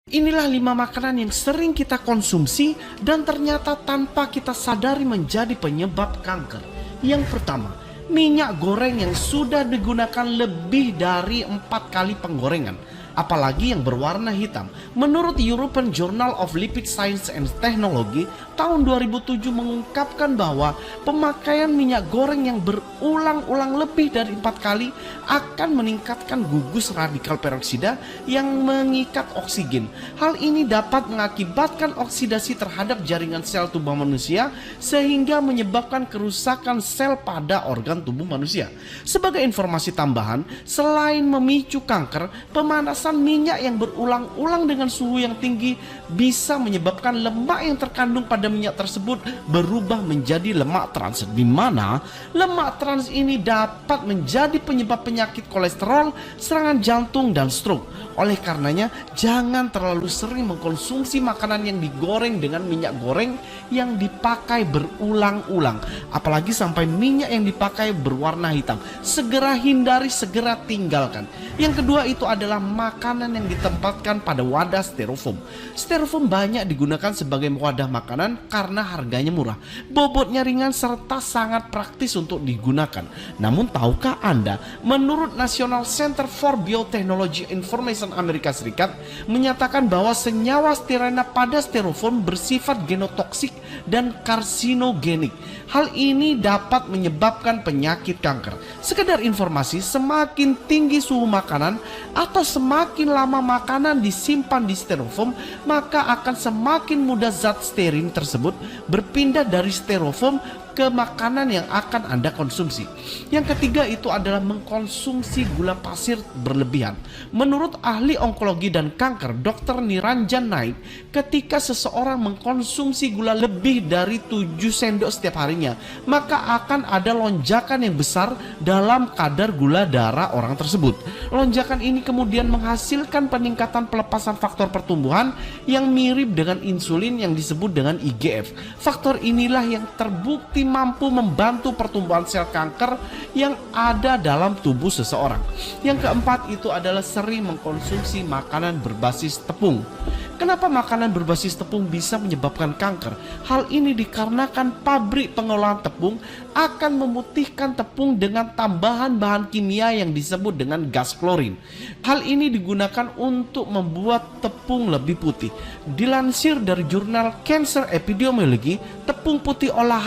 Inilah 5 makanan yang sering kita konsumsi dan ternyata tanpa kita sadari menjadi penyebab kanker. Yang pertama, minyak goreng yang sudah digunakan lebih dari 4 kali penggorengan, apalagi yang berwarna hitam. Menurut European Journal of Lipid Science and Technology, tahun 2007 mengungkapkan bahwa pemakaian minyak goreng yang berulang-ulang lebih dari 4 kali akan meningkatkan gugus radikal peroksida yang mengikat oksigen. Hal ini dapat mengakibatkan oksidasi terhadap jaringan sel tubuh manusia sehingga menyebabkan kerusakan sel pada organ tubuh manusia. Sebagai informasi tambahan, selain memicu kanker, pemanasan minyak yang berulang-ulang dengan suhu yang tinggi bisa menyebabkan lemak yang terkandung pada minyak tersebut berubah menjadi lemak trans, di mana lemak trans ini dapat menjadi penyebab penyakit kolesterol, serangan jantung, dan stroke. Oleh karenanya, jangan terlalu sering mengkonsumsi makanan yang digoreng dengan minyak goreng yang dipakai berulang-ulang, apalagi sampai minyak yang dipakai berwarna hitam. Segera hindari, segera tinggalkan. Yang kedua itu adalah makanan yang ditempatkan pada wadah styrofoam. Styrofoam banyak digunakan sebagai wadah makanan karena harganya murah, bobotnya ringan, serta sangat praktis untuk digunakan. Namun tahukah Anda, menurut National Center for Biotechnology Information Amerika Serikat menyatakan bahwa senyawa stirena pada styrofoam bersifat genotoksik dan karsinogenik. Hal ini dapat menyebabkan penyakit kanker. Sekedar informasi, semakin tinggi suhu makanan atau semakin lama makanan disimpan di styrofoam, maka akan semakin mudah zat stearin tersebut berpindah dari styrofoam ke makanan yang akan Anda konsumsi. Yang ketiga itu adalah mengkonsumsi gula pasir berlebihan. Menurut ahli onkologi dan kanker Dr. Niranjan Naik, ketika seseorang mengkonsumsi gula lebih dari 7 sendok setiap harinya, maka akan ada lonjakan yang besar dalam kadar gula darah orang tersebut. Lonjakan ini kemudian menghasilkan peningkatan pelepasan faktor pertumbuhan yang mirip dengan insulin yang disebut dengan IGF. Faktor inilah yang terbukti mampu membantu pertumbuhan sel kanker yang ada dalam tubuh seseorang. Yang keempat itu adalah sering mengkonsumsi makanan berbasis tepung. Kenapa makanan berbasis tepung bisa menyebabkan kanker? Hal ini dikarenakan pabrik pengolahan tepung akan memutihkan tepung dengan tambahan bahan kimia yang disebut dengan gas klorin. Hal ini digunakan untuk membuat tepung lebih putih. Dilansir dari jurnal Cancer Epidemiology, tepung putih olahan